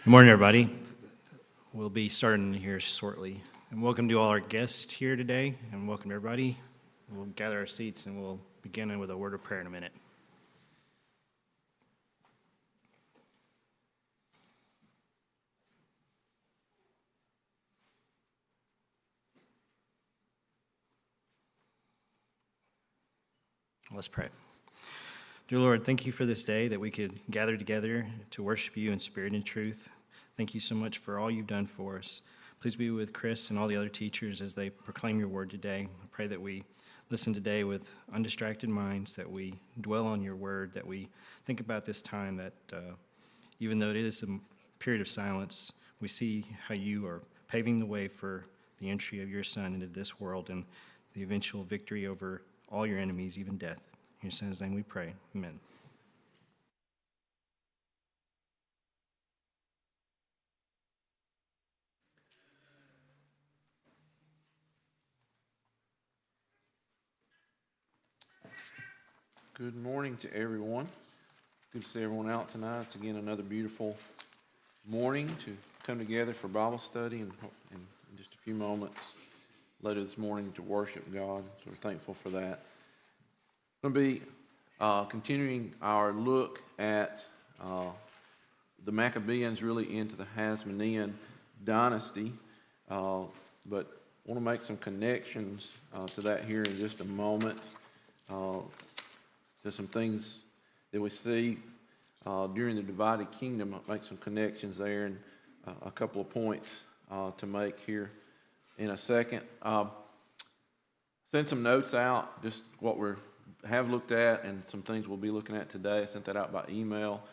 Good morning, everybody. We'll be starting here shortly. And welcome to all our guests here today, and welcome to everybody. We'll gather our seats, and we'll begin with a word of prayer in a minute. Let's pray. Dear Lord, thank you for this day that we could gather together to worship you in spirit and truth. Thank you so much for all you've done for us. Please be with Chris and all the other teachers as they proclaim your word today. I pray that we listen today with undistracted minds, that we dwell on your word, that we think about this time, that even though it is a period of silence, we see how you are paving the way for the entry of your Son into this world and the eventual victory over all your enemies, even death. In your Son's name we pray. Amen. Good morning to everyone. Good to see everyone out tonight. It's again another beautiful morning to come together for Bible study and in just a few moments later this morning to worship God. So we're thankful for that. We're going to be continuing our look at the Maccabees, really into the Hasmonean Dynasty, but I want to make some connections to that here in just a moment. There's some things that we see during the divided kingdom. I'll make some connections there and a couple of points to make here in a second. Send some notes out, just what we have looked at and some things we'll be looking at today. I sent that out by email.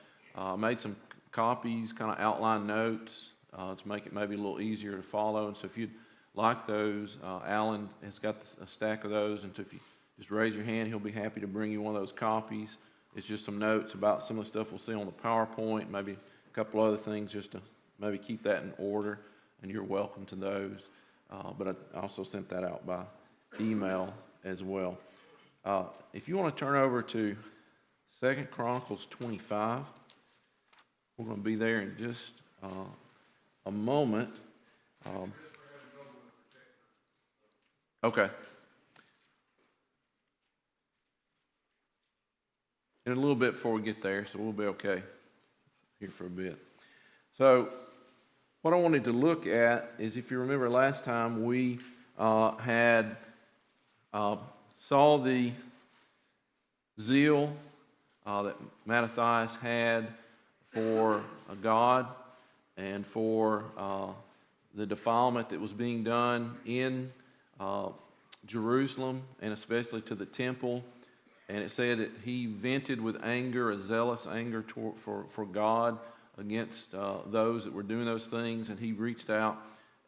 Made some copies, kind of outline notes to make it maybe a little easier to follow. And so if you'd like those, Alan has got a stack of those. And so if you just raise your hand, he'll be happy to bring you one of those copies. It's just some notes about some of the stuff we'll see on the PowerPoint, maybe a couple other things just to maybe keep that in order, and you're welcome to those. But I also sent that out by email as well. If you want to turn over to 2 Chronicles 25, we're going to be there in just a moment. Okay. In a little bit before we get there, so we'll be okay here for a bit. So what I wanted to look at is, if you remember last time, we had saw the zeal that Mattathias had for God and for the defilement that was being done in Jerusalem, and especially to the temple. And it said that he vented with anger, a zealous anger for God against those that were doing those things. And he reached out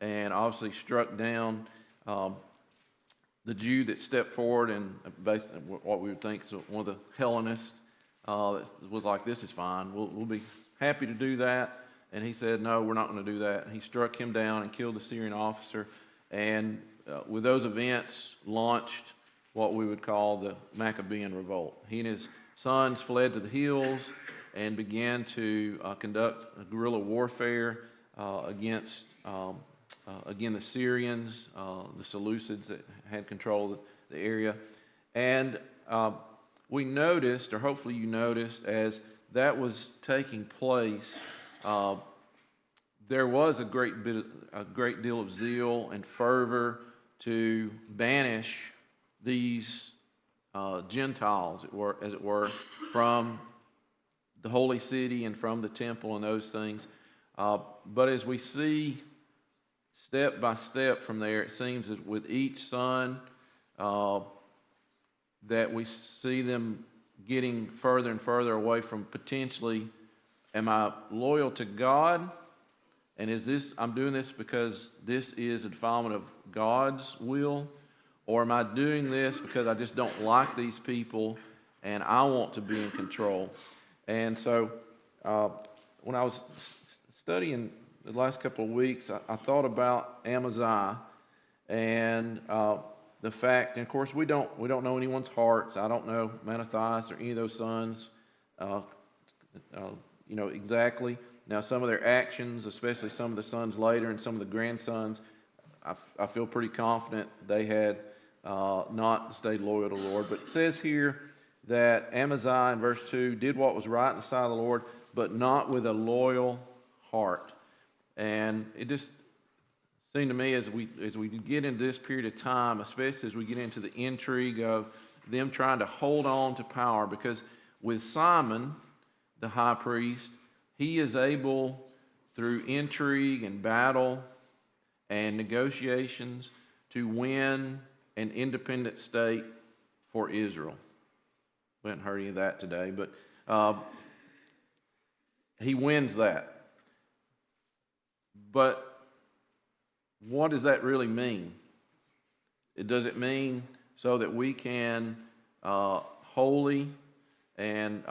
and obviously struck down the Jew that stepped forward and basically what we would think is one of the Hellenists that was like, this is fine, we'll be happy to do that. And he said, no, we're not going to do that. And he struck him down and killed the Syrian officer. And with those events launched what we would call the Maccabean revolt. He and his sons fled to the hills and began to conduct a guerrilla warfare against, again, the Syrians, the Seleucids that had control of the area. And we noticed, or hopefully you noticed, as that was taking place, there was a great deal of zeal and fervor to banish these Gentiles, as it were, from the holy city and from the temple and those things. But as we see step by step from there, it seems that with each son that we see them getting further and further away from potentially, am I loyal to God? And I'm doing this because this is a defilement of God's will? Or am I doing this because I just don't like these people and I want to be in control? And so when I was studying the last couple of weeks, I thought about Amaziah and the fact, and of course we don't know anyone's hearts. I don't know Mattathias or any of those sons, exactly. Now, some of their actions, especially some of the sons later and some of the grandsons, I feel pretty confident they had not stayed loyal to the Lord. But it says here that Amaziah in verse 2 did what was right in the sight of the Lord, but not with a loyal heart. And it just seemed to me as we get into this period of time, especially as we get into the intrigue of them trying to hold on to power, because with Simon, the high priest, he is able, through intrigue and battle and negotiations, to win an independent state for Israel. We haven't heard any of that today, but he wins that. But what does that really mean? Does it mean so that we can wholly and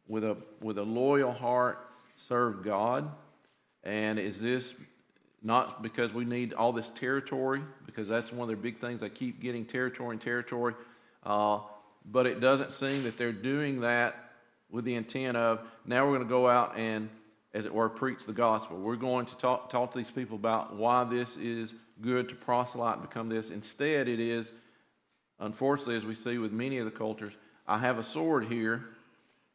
with a loyal heart serve God? And is this not because we need all this territory, because that's one of their big things, they keep getting territory and territory, but it doesn't seem that they're doing that with the intent of, now we're going to go out and, as it were, preach the gospel. We're going to talk to these people about why this is good to proselyte and become this. Instead, it is, unfortunately, as we see with many of the cultures, I have a sword here,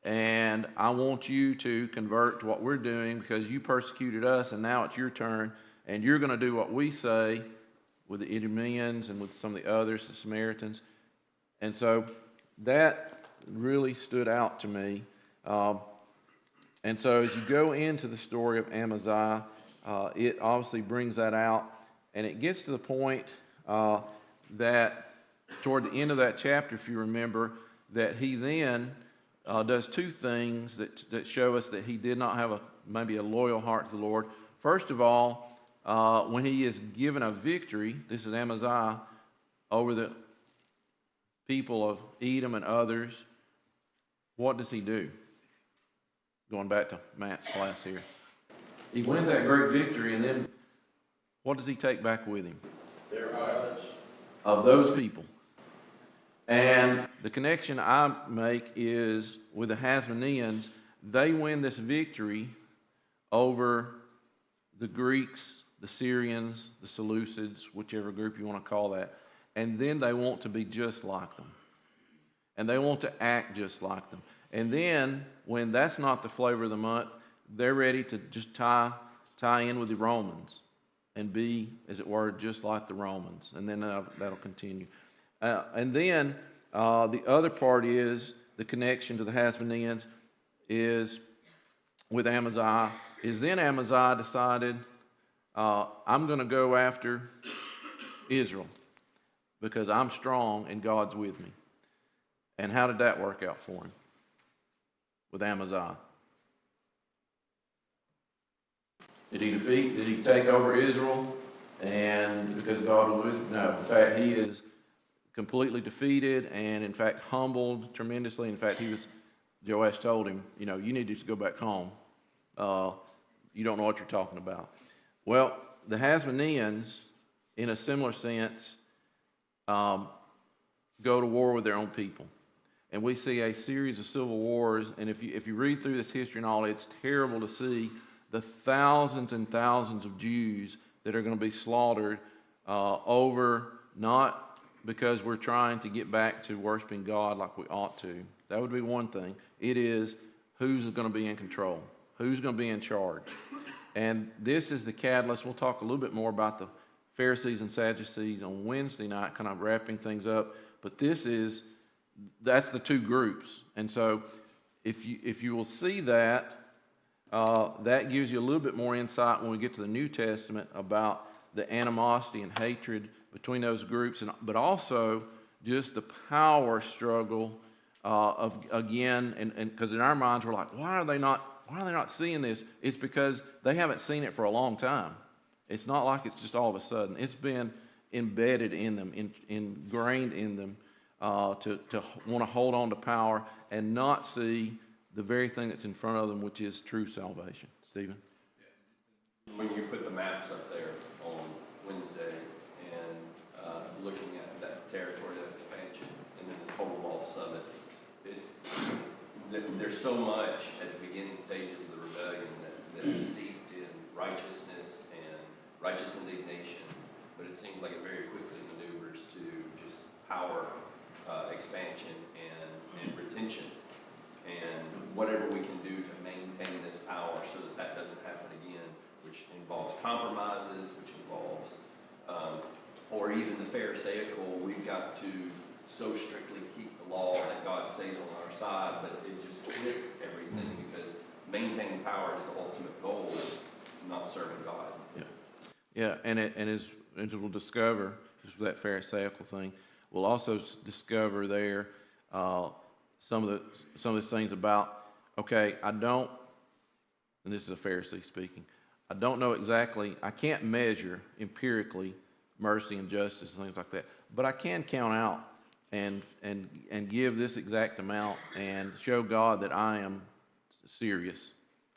and I want you to convert to what we're doing because you persecuted us, and now it's your turn, and you're going to do what we say with the Idumeans and with some of the others, the Samaritans. And so that really stood out to me. And so as you go into the story of Amaziah, it obviously brings that out, and it gets to the point that toward the end of that chapter, if you remember, that he then does two things that show us that he did not have maybe a loyal heart to the Lord. First of all, when he is given a victory, this is Amaziah, over the people of Edom and others, what does he do? Going back to Matt's class here. He wins that great victory, and then what does he take back with him? Their idols. Of those people. And the connection I make is with the Hasmoneans, they win this victory over the Greeks, the Syrians, the Seleucids, whichever group you want to call that. And then they want to be just like them. And they want to act just like them. And then, when that's not the flavor of the month, they're ready to just tie in with the Romans and be, as it were, just like the Romans. And then that'll continue. And then the other part is the connection to the Hasmoneans is with Amaziah. Is then Amaziah decided, I'm going to go after Israel because I'm strong and God's with me. And how did that work out for him with Amaziah? Did he take over Israel and because God was with him? No. In fact, he is completely defeated and, in fact, humbled tremendously. In fact, Joash told him, you need to just go back home. You don't know what you're talking about. Well, the Hasmoneans, in a similar sense, go to war with their own people. And we see a series of civil wars, and if you read through this history and all, it's terrible to see the thousands and thousands of Jews that are going to be slaughtered over, not because we're trying to get back to worshiping God like we ought to. That would be one thing. It is who's going to be in control, who's going to be in charge. And this is the catalyst. We'll talk a little bit more about the Pharisees and Sadducees on Wednesday night, kind of wrapping things up. But that's the two groups. And so if you will see that, that gives you a little bit more insight when we get to the New Testament about the animosity and hatred between those groups, but also just the power struggle again, and because in our minds we're like, why are they not seeing this? It's because they haven't seen it for a long time. It's not like it's just all of a sudden. It's been embedded in them, ingrained in them, to want to hold on to power and not see the very thing that's in front of them, which is true salvation. Stephen? When you put the maps up there on Wednesday and looking at that territory, that expansion, and then the total loss of it, there's so much at the beginning stages of the rebellion that's steeped in righteousness and righteous indignation, but it seems like it very quickly maneuvers to just power expansion and retention, and whatever we can do to maintain this power so that that doesn't happen again, which involves compromises, which involves, or even the Pharisaical, we've got to so strictly keep the law that God stays on our side, but it just twists everything because maintaining power is the ultimate goal, not serving God. Yeah, and as we'll discover, just with that Pharisaical thing, we'll also discover there some of these things about, okay, I don't, and this is a Pharisee speaking, I don't know exactly, I can't measure empirically mercy and justice and things like that, but I can count out and give this exact amount and show God that I am serious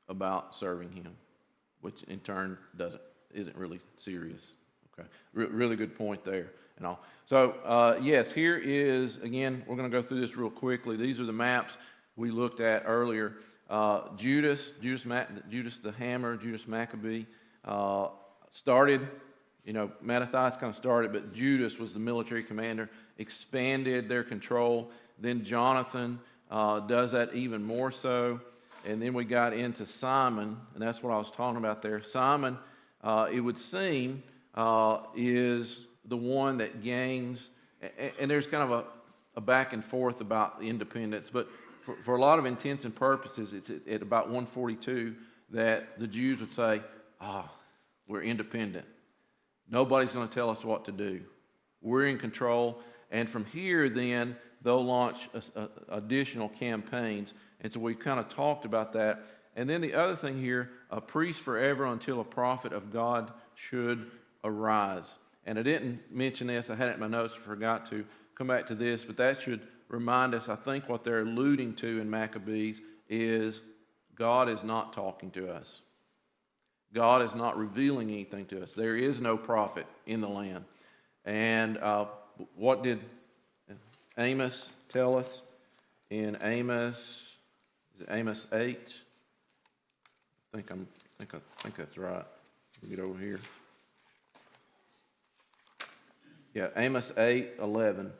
about serving Him, which in turn isn't really serious. Okay, really good point there and all. So yes, here is, again, we're going to go through this real quickly. These are the maps we looked at earlier. Judas the Hammer, Judas Maccabee started. Mattathias kind of started, but Judas was the military commander, expanded their control. Then Jonathan does that even more so. And then we got into Simon, and that's what I was talking about there. Simon, it would seem, is the one that gains, and there's kind of a back and forth about the independence, but for a lot of intents and purposes, it's at about 142 that the Jews would say, we're independent. Nobody's going to tell us what to do. We're in control. And from here, then, they'll launch additional campaigns. And so we kind of talked about that. And then the other thing here, a priest forever until a prophet of God should arise. And I didn't mention this. I had it in my notes, forgot to come back to this. But that should remind us, I think what they're alluding to in Maccabees is God is not talking to us. God is not revealing anything to us. There is no prophet in the land. And what did Amos tell us in Amos? Is it Amos 8? I think that's right. Let me get over here. Yeah, Amos 8:11.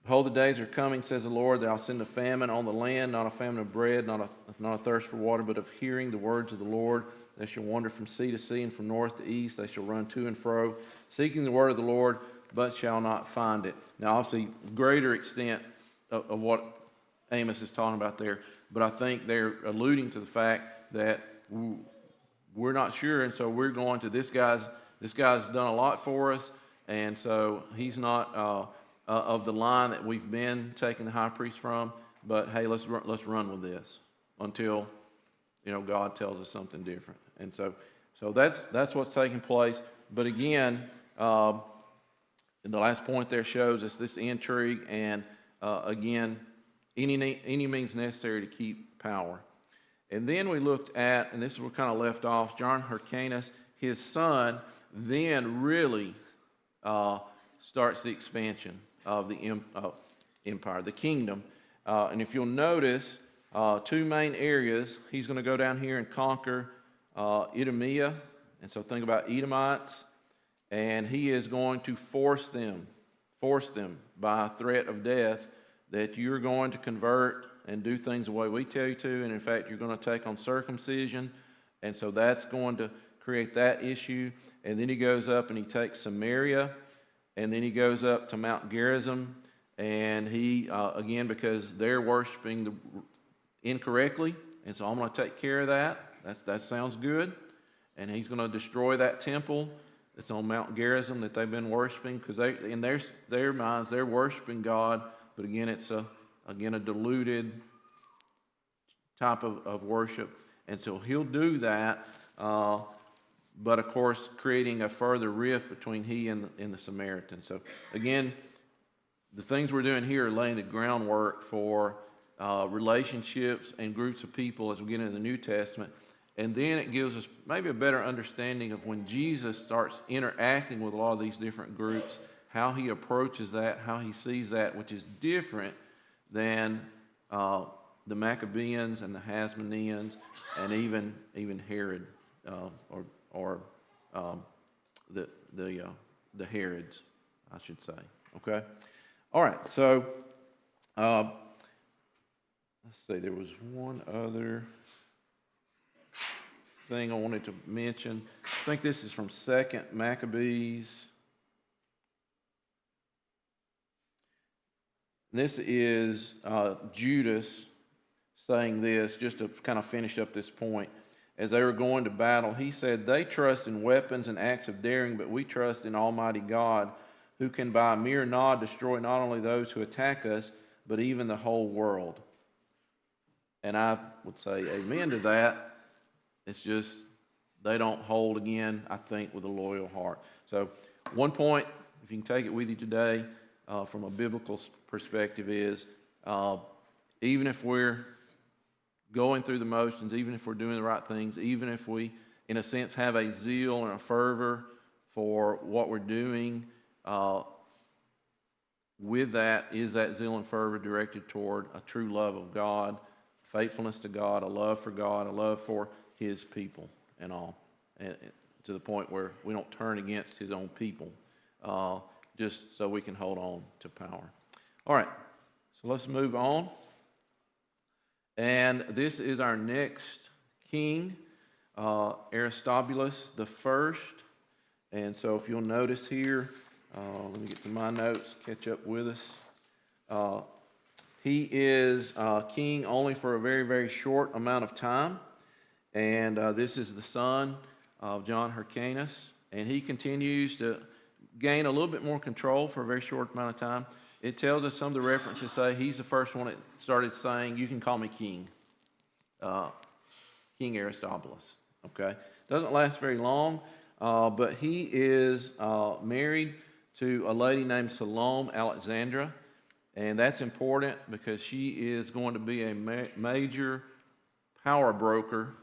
Behold, the days are coming, says the Lord, that I'll send a famine on the land, not a famine of bread, not a thirst for water, but of hearing the words of the Lord. They shall wander from sea to sea and from north to east. They shall run to and fro, seeking the word of the Lord, but shall not find it. Now, obviously, greater extent of what Amos is talking about there, but I think they're alluding to the fact that we're not sure, and so we're going to this guy's done a lot for us, and so he's not of the line that we've been taking the high priest from. But hey, let's run with this until God tells us something different. And so that's what's taking place. But again, the last point there shows us this intrigue, and again, any means necessary to keep power. And then we looked at, and this is where we kind of left off, John Hyrcanus, his son, then really starts the expansion of the empire, the kingdom. And if you'll notice, two main areas, he's going to go down here and conquer Idumea. And so think about Edomites. And he is going to force them by threat of death that you're going to convert and do things the way we tell you to. And in fact, you're going to take on circumcision. And so that's going to create that issue. And then he goes up and he takes Samaria. And then he goes up to Mount Gerizim. And he, again, because they're worshiping incorrectly. And so I'm going to take care of that. That sounds good. And he's going to destroy that temple that's on Mount Gerizim that they've been worshiping, because in their minds they're worshiping God, but again it's a diluted type of worship, and so he'll do that, but of course creating a further rift between he and the Samaritans. So again, the things we're doing here are laying the groundwork for relationships and groups of people as we get into the New Testament. And then it gives us maybe a better understanding of when Jesus starts interacting with a lot of these different groups, how he approaches that, how he sees that, which is different than the Maccabeans and the Hasmoneans, and even Herod, the Herods, I should say. Okay. All right. So let's see. There was one other thing I wanted to mention. I think this is from 2 Maccabees. This is Judas saying this, just to kind of finish up this point. As they were going to battle, he said, "They trust in weapons and acts of daring, but we trust in Almighty God, who can by a mere nod destroy not only those who attack us, but even the whole world." And I would say amen to that. It's just they don't hold again, I think, with a loyal heart. So one point, if you can take it with you today, from a biblical perspective is, even if we're going through the motions, even if we're doing the right things, even if we, in a sense, have a zeal and a fervor for what we're doing, with that is that zeal and fervor directed toward a true love of God, faithfulness to God, a love for His people and all, and to the point where we don't turn against His own people, just so we can hold on to power. All right, so let's move on. And this is our next king, Aristobulus the First. And so if you'll notice here, let me get to my notes, catch up with us. He is king only for a very, very short amount of time. And this is the son of John Hyrcanus. And he continues to gain a little bit more control for a very short amount of time. It tells us some of the references say he's the first one that started saying, "You can call me king." King Aristobulus. Okay? Doesn't last very long, but he is married to a lady named Salome Alexandra. And that's important because she is going to be a major power broker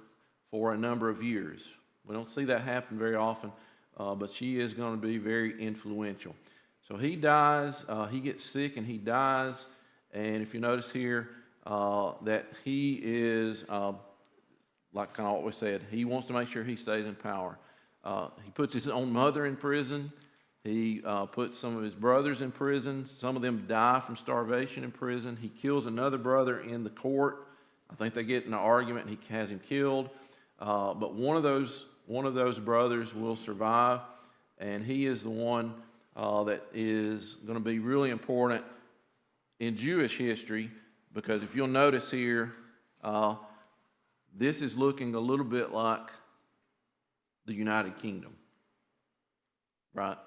for a number of years. We don't see that happen very often, but she is going to be very influential. So he dies, he gets sick and he dies. And if you notice here, that he is, like kind of what we said, he wants to make sure he stays in power. He puts his own mother in prison. He puts some of his brothers in prison. Some of them die from starvation in prison. He kills another brother in the court. I think they get in an argument and he has him killed. But one of those brothers will survive, and he is the one that is going to be really important in Jewish history, because if you'll notice here, this is looking a little bit like the United Kingdom, right?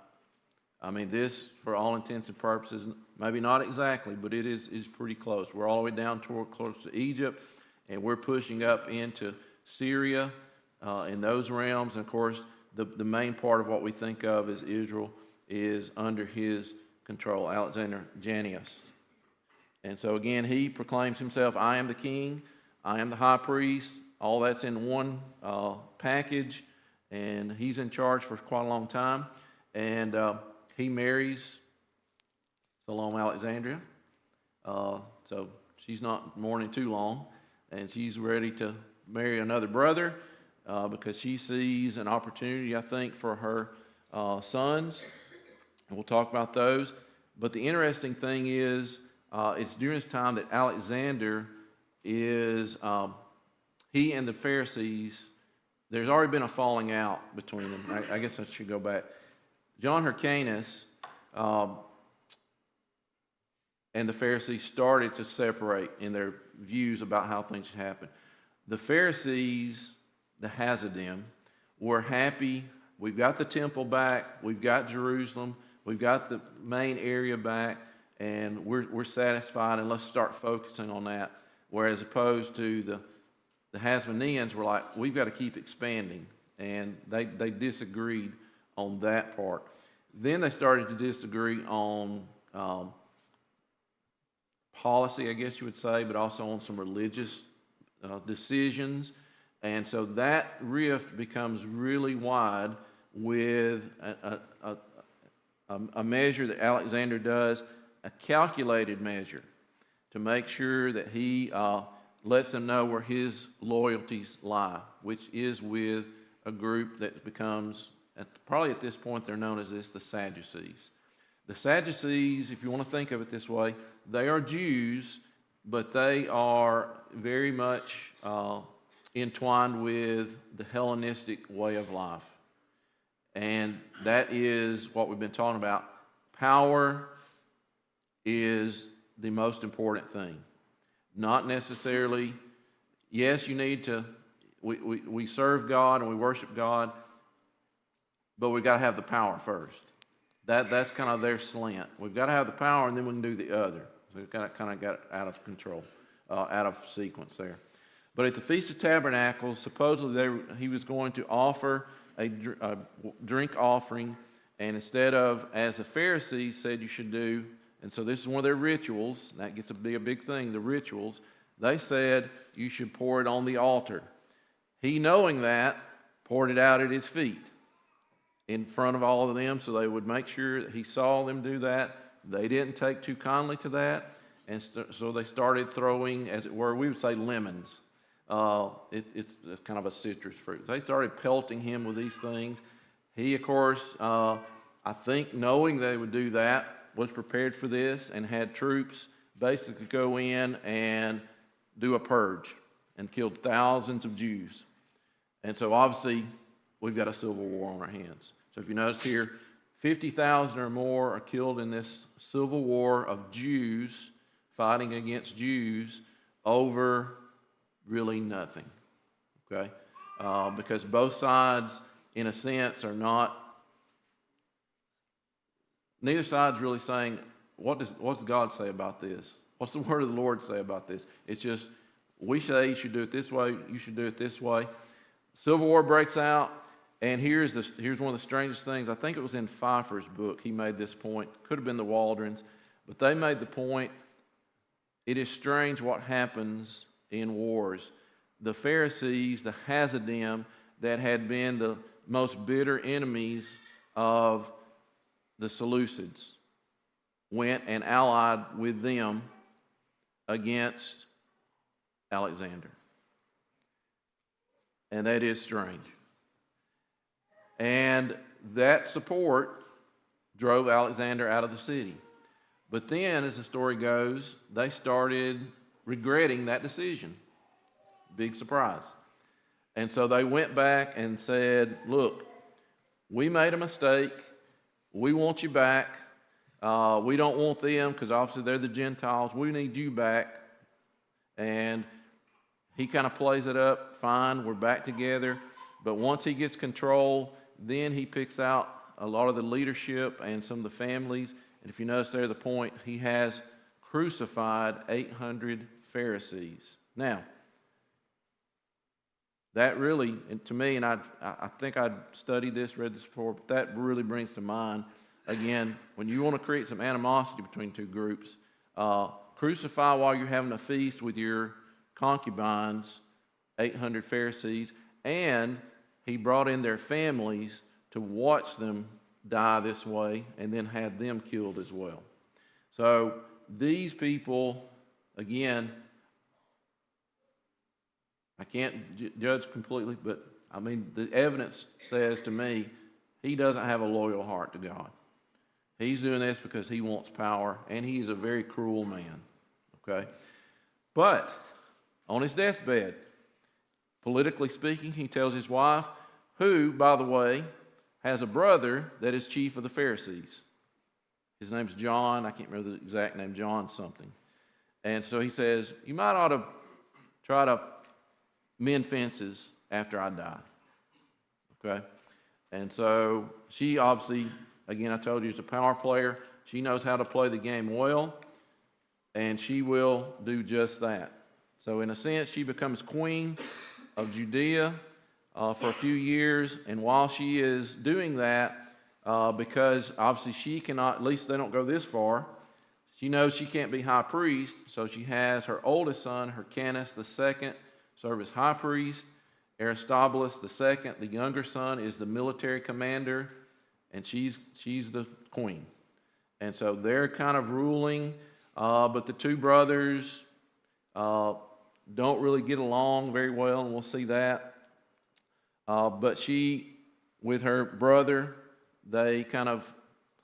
I mean, this, for all intents and purposes, maybe not exactly, but it is pretty close. We're all the way down toward close to Egypt, and we're pushing up into Syria in those realms. And of course, the main part of what we think of as Israel is under his control, Alexander Jannaeus. And so again, he proclaims himself, "I am the king, I am the high priest." All that's in one package, and he's in charge for quite a long time. And he marries Salome Alexandria. So she's not mourning too long, and she's ready to marry another brother because she sees an opportunity, I think, for her sons. And we'll talk about those. But the interesting thing is, it's during this time that Alexander is, he and the Pharisees, there's already been a falling out between them. I guess I should go back. John Hyrcanus and the Pharisees started to separate in their views about how things should happen. The Pharisees, the Hasidim, were happy. We've got the temple back. We've got Jerusalem. We've got the main area back, and we're satisfied, and let's start focusing on that. Whereas opposed to the Hasmoneans were like, we've got to keep expanding, and they disagreed on that part. Then they started to disagree on policy, I guess you would say, but also on some religious decisions. And so that rift becomes really wide with a measure that Alexander does, a calculated measure to make sure that he lets them know where his loyalties lie, which is with a group that becomes, probably at this point they're known as the Sadducees. The Sadducees, if you want to think of it this way, they are Jews, but they are very much entwined with the Hellenistic way of life. And that is what we've been talking about. Power is the most important thing. Not necessarily, yes, you need to, we serve God and we worship God, but we've got to have the power first. That's kind of their slant. We've got to have the power and then we can do the other. So we've kind of got out of control, out of sequence there. But at the Feast of Tabernacles, supposedly he was going to offer a drink offering, and instead of, as the Pharisees said you should do, and so this is one of their rituals, and that gets to be a big thing, the rituals, they said you should pour it on the altar. He, knowing that, poured it out at his feet in front of all of them, so they would make sure that he saw them do that. They didn't take too kindly to that, and so they started throwing, as it were, we would say lemons. It's kind of a citrus fruit. They started pelting him with these things. He, of course, I think knowing they would do that, was prepared for this and had troops basically go in and do a purge and killed thousands of Jews. And so obviously we've got a civil war on our hands. So if you notice here, 50,000 or more are killed in this civil war of Jews fighting against Jews over really nothing, okay? Because both sides, in a sense, are not, neither side's really saying, what's God say about this? What's the word of the Lord say about this? It's just, we say you should do it this way, you should do it this way. Civil war breaks out, and here's one of the strangest things. I think it was in Pfeiffer's book. He made this point. Could have been the Waldrons, but they made the point, it is strange what happens in wars. The Pharisees, the Hasidim, that had been the most bitter enemies of the Seleucids, went and allied with them against Alexander. And that is strange. And that support drove Alexander out of the city. But then, as the story goes, they started regretting that decision. Big surprise. And so they went back and said, look, we made a mistake. We want you back. We don't want them because obviously they're the Gentiles. We need you back. And he kind of plays it up. Fine, we're back together. But once he gets control, then he picks out a lot of the leadership and some of the families. And if you notice there, the point, he has crucified 800 Pharisees. Now, that really, and to me, and I think I'd studied this, read this before, but that really brings to mind, again, when you want to create some animosity between two groups, crucify while you're having a feast with your concubines, 800 Pharisees, and he brought in their families to watch them die this way and then had them killed as well. So these people, again, I can't judge completely, but I mean, the evidence says to me, he doesn't have a loyal heart to God. He's doing this because he wants power, and he's a very cruel man, okay? But on his deathbed, politically speaking, he tells his wife, who, by the way, has a brother that is chief of the Pharisees. His name's John. I can't remember the exact name, John something. And so he says, you might ought to try to mend fences after I die. Okay? And so she obviously, again, I told you, is a power player. She knows how to play the game well, and she will do just that. So in a sense, she becomes queen of Judea for a few years, and while she is doing that, because obviously she cannot, at least they don't go this far, she knows she can't be high priest, so she has her oldest son, Hyrcanus II, serve as high priest. Aristobulus II, the younger son, is the military commander, and she's the queen. And so they're kind of ruling, but the two brothers don't really get along very well, and we'll see that. But she, with her brother, they kind of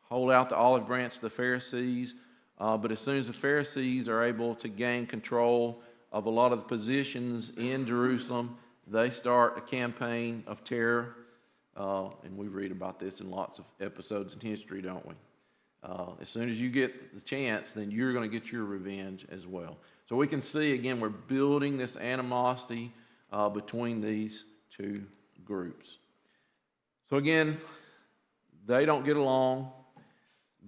hold out the olive branch to the Pharisees. But as soon as the Pharisees are able to gain control of a lot of the positions in Jerusalem, they start a campaign of terror. And we read about this in lots of episodes in history, don't we? As soon as you get the chance, then you're going to get your revenge as well. So we can see, again, we're building this animosity between these two groups. So again, they don't get along.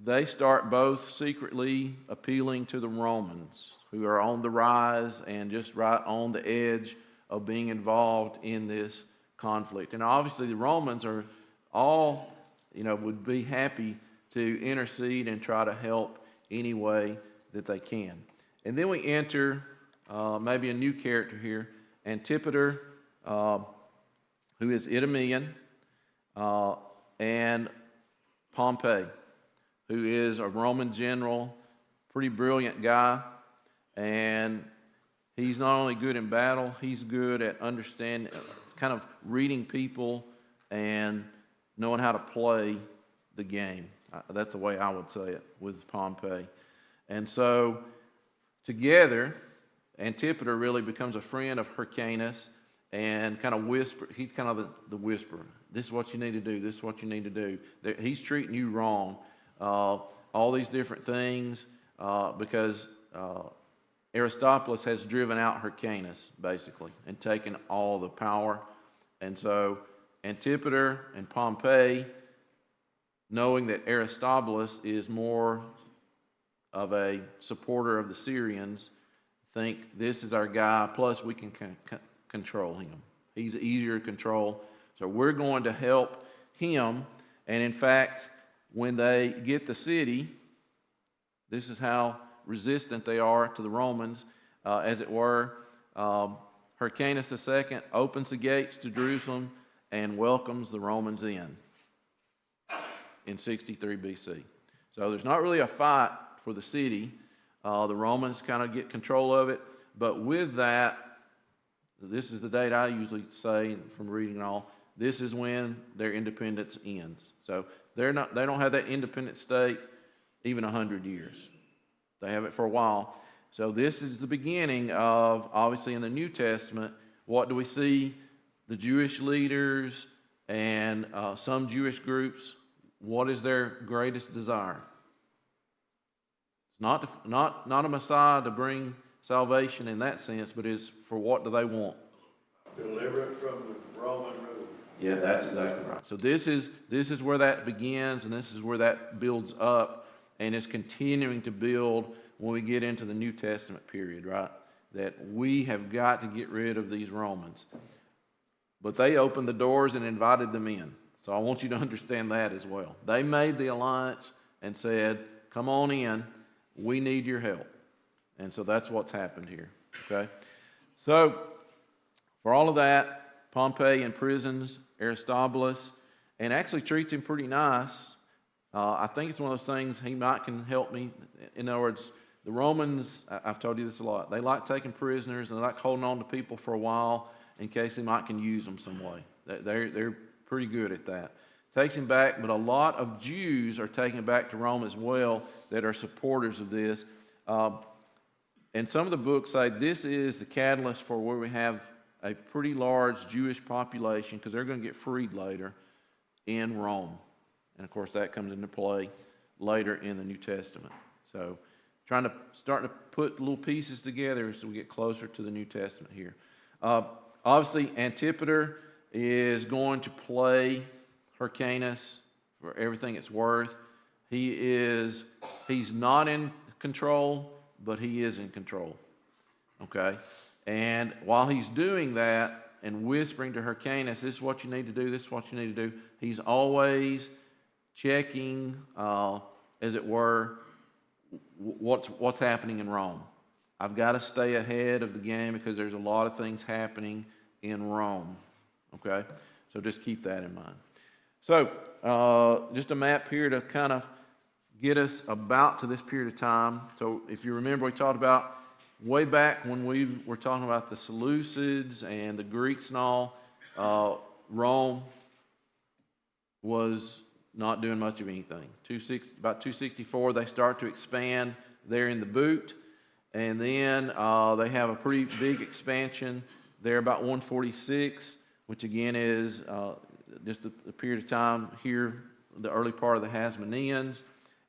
They start both secretly appealing to the Romans, who are on the rise and just right on the edge of being involved in this conflict. And obviously the Romans are all, would be happy to intercede and try to help any way that they can. And then we enter maybe a new character here, Antipater, who is Idumean, and Pompey, who is a Roman general, pretty brilliant guy, and he's not only good in battle, he's good at understanding, kind of reading people and knowing how to play the game. That's the way I would say it with Pompey. And so together, Antipater really becomes a friend of Hyrcanus and kind of he's kind of the whisperer. This is what you need to do. This is what you need to do. He's treating you wrong. All these different things because Aristobulus has driven out Hyrcanus, basically, and taken all the power. And so Antipater and Pompey, knowing that Aristobulus is more of a supporter of the Syrians, think this is our guy, plus we can control him. He's easier to control. So we're going to help him. And in fact, when they get the city, this is how resistant they are to the Romans, as it were. Hyrcanus II opens the gates to Jerusalem and welcomes the Romans in 63 BC. So there's not really a fight for the city. The Romans kind of get control of it. But with that, this is the date I usually say from reading it all, this is when their independence ends. So they don't have that independent state even 100 years. They have it for a while. So this is the beginning of, obviously in the New Testament, what do we see? The Jewish leaders and some Jewish groups, what is their greatest desire? It's not a Messiah to bring salvation in that sense, but it's for what do they want? Deliverance from the Roman rule. Yeah, that's exactly right. So this is where that begins, and this is where that builds up, and it's continuing to build when we get into the New Testament period, right? That we have got to get rid of these Romans. But they opened the doors and invited them in. So I want you to understand that as well. They made the alliance and said, come on in, we need your help. And so that's what's happened here, okay? So for all of that, Pompey imprisons Aristobulus and actually treats him pretty nice. I think it's one of those things he might can help me. In other words, the Romans, I've told you this a lot, they like taking prisoners and they like holding on to people for a while in case they might can use them some way. They're pretty good at that. Takes him back, but a lot of Jews are taken back to Rome as well that are supporters of this. And some of the books say this is the catalyst for where we have a pretty large Jewish population, because they're going to get freed later in Rome. And of course that comes into play later in the New Testament. So starting to put little pieces together as we get closer to the New Testament here. Obviously Antipater is going to play Hyrcanus for everything it's worth. He's not in control, but he is in control. Okay? And while he's doing that and whispering to Hyrcanus, this is what you need to do, this is what you need to do, he's always checking, as it were, what's happening in Rome. I've got to stay ahead of the game because there's a lot of things happening in Rome. Okay? So just keep that in mind. So just a map here to kind of get us about to this period of time. So if you remember, we talked about way back when we were talking about the Seleucids and the Greeks and all, Rome was not doing much of anything. About 264, they start to expand there in the boot. And then they have a pretty big expansion there about 146, which again is just a period of time here, the early part of the Hasmoneans.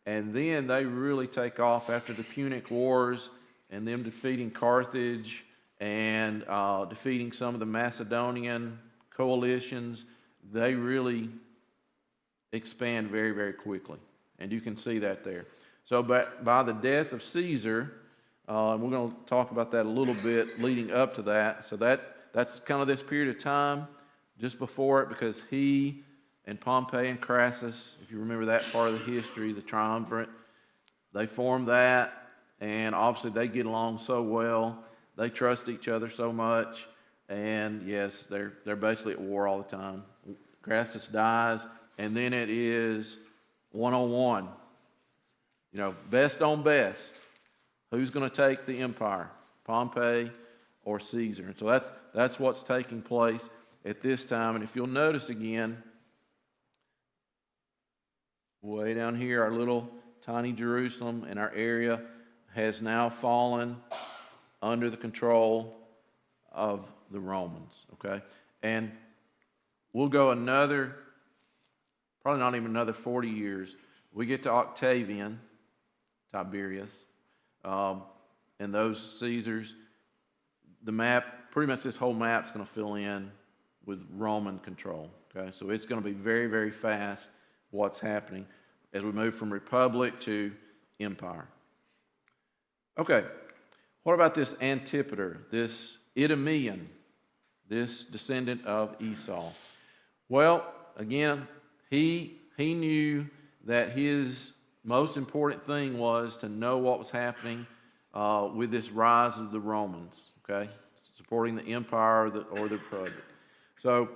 And then they really take off after the Punic Wars and them defeating Carthage and defeating some of the Macedonian coalitions. They really expand very, very quickly. And you can see that there. So by the death of Caesar, we're going to talk about that a little bit leading up to that. So that's kind of this period of time just before it, because he and Pompey and Crassus, if you remember that part of the history, the triumvirate, they formed that, and obviously they get along so well. They trust each other so much, and yes, they're basically at war all the time. Crassus dies, and then it is one-on-one. You know, best on best. Who's going to take the empire, Pompey or Caesar? And so that's what's taking place at this time. And if you'll notice again, way down here, our little tiny Jerusalem and our area has now fallen under the control of the Romans, okay? And we'll go probably not even another 40 years. We get to Octavian, Tiberius, and those Caesars. The map, pretty much this whole map's going to fill in with Roman control, okay? So it's going to be very, very fast what's happening as we move from republic to empire. Okay, what about this Antipater, this Idumean, this descendant of Esau? Well, again, he knew that his most important thing was to know what was happening with this rise of the Romans, okay, supporting the empire or the republic. So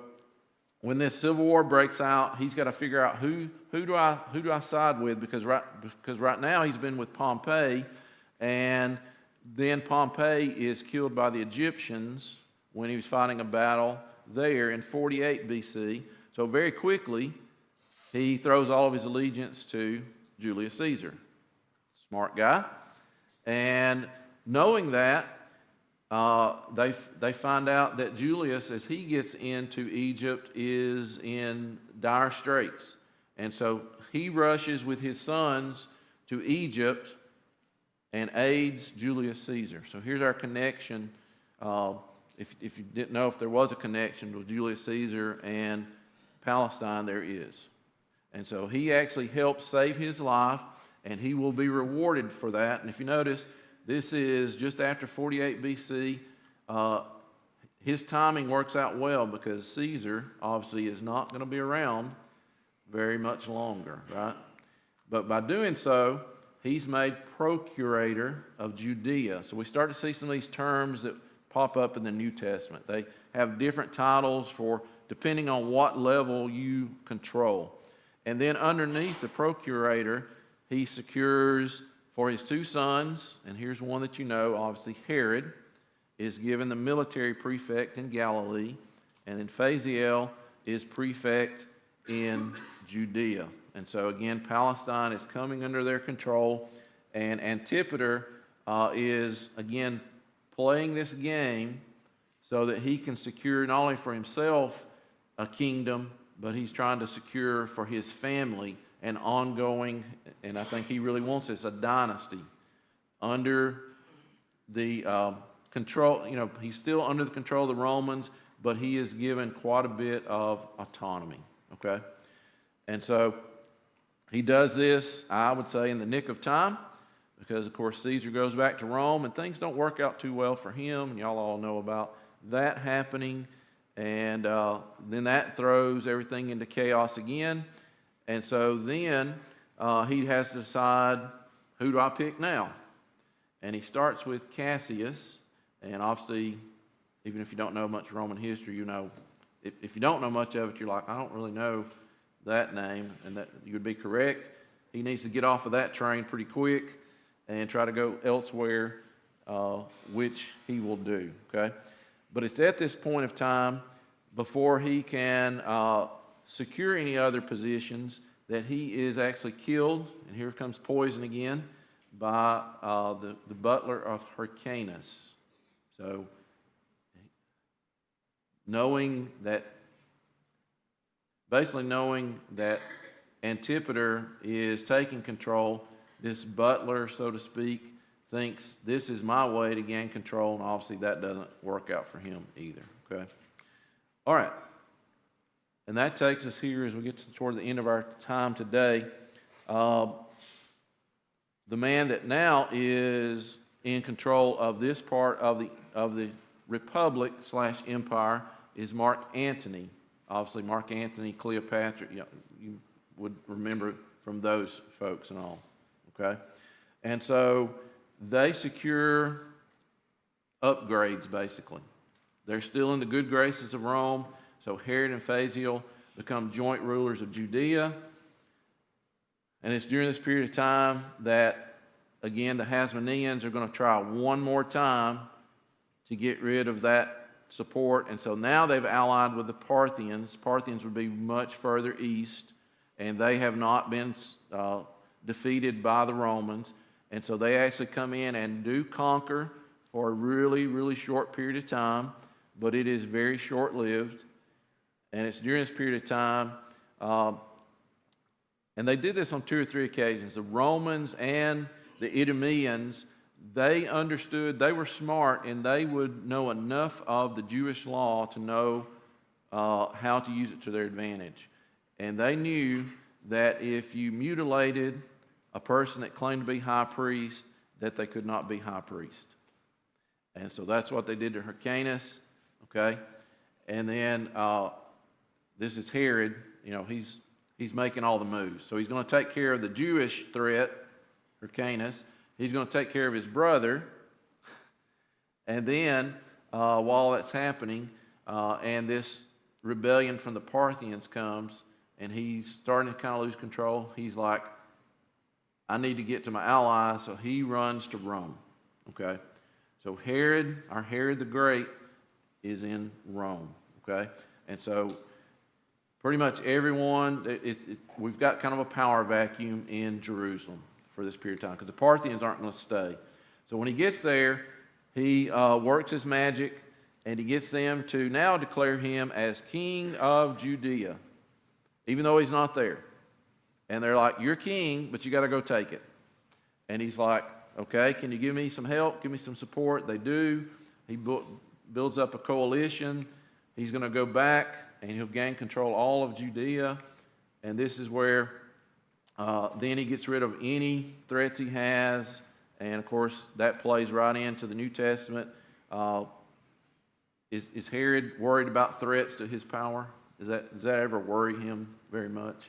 when this civil war breaks out, he's got to figure out who do I side with, because right now he's been with Pompey, and then Pompey is killed by the Egyptians when he was fighting a battle there in 48 BC. So very quickly he throws all of his allegiance to Julius Caesar. Smart guy. And knowing that, they find out that Julius, as he gets into Egypt, is in dire straits. And so he rushes with his sons to Egypt and aids Julius Caesar. So here's our connection. If you didn't know if there was a connection with Julius Caesar and Palestine, there is. And so he actually helps save his life, and he will be rewarded for that. And if you notice, this is just after 48 BC. His timing works out well, because Caesar obviously is not going to be around very much longer, right? But by doing so, he's made procurator of Judea. So we start to see some of these terms that pop up in the New Testament. They have different titles for depending on what level you control. And then underneath the procurator, he secures for his two sons, and here's one that you know, obviously Herod is given the military prefect in Galilee, and then Phaziel is prefect in Judea. And so again, Palestine is coming under their control, and Antipater is again playing this game so that he can secure not only for himself a kingdom, but he's trying to secure for his family an ongoing, and I think he really wants this, a dynasty under the control. You know, he's still under the control of the Romans, but he is given quite a bit of autonomy, okay? And so he does this, I would say, in the nick of time, because, of course, Caesar goes back to Rome, and things don't work out too well for him, and y'all all know about that happening. And then that throws everything into chaos again. And so then he has to decide, who do I pick now? And he starts with Cassius. And obviously, even if you don't know much Roman history, you know, if you don't know much of it, you're like, I don't really know that name. And that you would be correct. He needs to get off of that train pretty quick and try to go elsewhere. which he will do, okay? But it's at this point of time, before he can secure any other positions, that he is actually killed, and here comes poison again, by the butler of Hyrcanus. So, basically knowing that Antipater is taking control, this butler, so to speak, thinks this is my way to gain control, and obviously that doesn't work out for him either, okay? All right. And that takes us here as we get toward the end of our time today. The man that now is in control of this part of the republic / empire is Mark Antony. Obviously, Mark Antony, Cleopatra, you would remember from those folks and all, okay? And so they secure upgrades, basically. They're still in the good graces of Rome, so Herod and Phasael become joint rulers of Judea. And it's during this period of time that, again, the Hasmoneans are going to try one more time to get rid of that support. And so now they've allied with the Parthians. Parthians would be much further east, and they have not been defeated by the Romans. And so they actually come in and do conquer for a really, really short period of time, but it is very short-lived. And it's during this period of time, and they did this on 2 or 3 occasions. The Romans and the Idumeans, they understood, they were smart, and they would know enough of the Jewish law to know how to use it to their advantage. And they knew that if you mutilated a person that claimed to be high priest, that they could not be high priest. And so that's what they did to Hyrcanus, okay? And then this is Herod, he's making all the moves. So he's going to take care of the Jewish threat, Hyrcanus. He's going to take care of his brother. And then, while that's happening, and this rebellion from the Parthians comes, and he's starting to kind of lose control, he's like, I need to get to my allies, so he runs to Rome, okay? So Herod, our Herod the Great, is in Rome, okay? And so pretty much everyone, we've got kind of a power vacuum in Jerusalem for this period of time, because the Parthians aren't going to stay. So when he gets there, he works his magic, and he gets them to now declare him as king of Judea, even though he's not there. And they're like, you're king, but you got to go take it. And he's like, okay, can you give me some help, give me some support? They do. He builds up a coalition. He's going to go back, and he'll gain control all of Judea. And this is where then he gets rid of any threats he has. And, of course, that plays right into the New Testament. Is Herod worried about threats to his power? Does that ever worry him very much?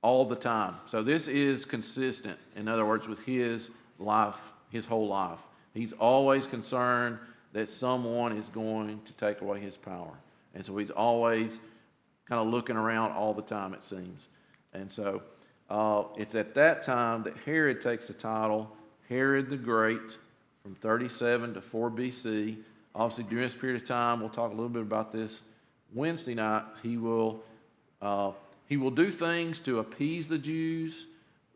All the time. So this is consistent, in other words, with his life, his whole life. He's always concerned that someone is going to take away his power. And so he's always kind of looking around all the time, it seems. And so it's at that time that Herod takes the title, Herod the Great, from 37 to 4 BC. Obviously, during this period of time, we'll talk a little bit about this Wednesday night, he will do things to appease the Jews,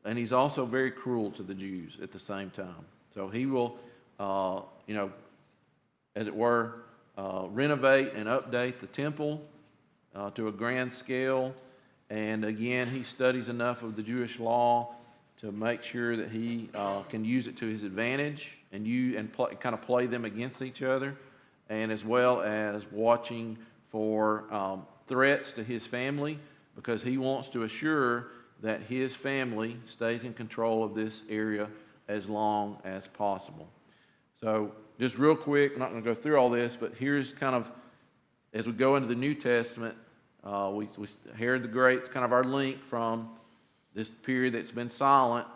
and he's also very cruel to the Jews at the same time. So he will, as it were, renovate and update the temple to a grand scale. And again, he studies enough of the Jewish law to make sure that he can use it to his advantage and kind of play them against each other, and as well as watching for threats to his family, because he wants to assure that his family stays in control of this area as long as possible. So just real quick, I'm not going to go through all this, but here's kind of, as we go into the New Testament, Herod the Great's kind of our link from this period that's been silent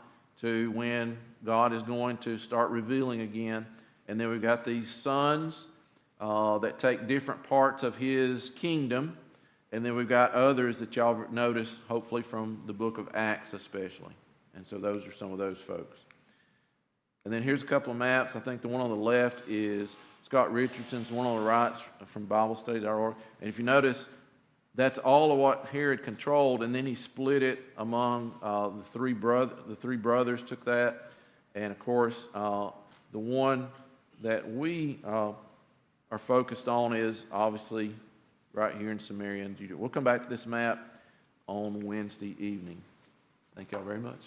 to when God is going to start revealing again. And then we've got these sons that take different parts of his kingdom. And then we've got others that y'all notice, hopefully from the book of Acts especially. And so those are some of those folks. And then here's a couple of maps. I think the one on the left is Scott Richardson's, the one on the right's from BibleStudy.org. And if you notice, that's all of what Herod controlled, and then he split it among the three brothers took that. And of course, the one that we are focused on is obviously right here in Samaria and Judea. We'll come back to this map on Wednesday evening. Thank y'all very much.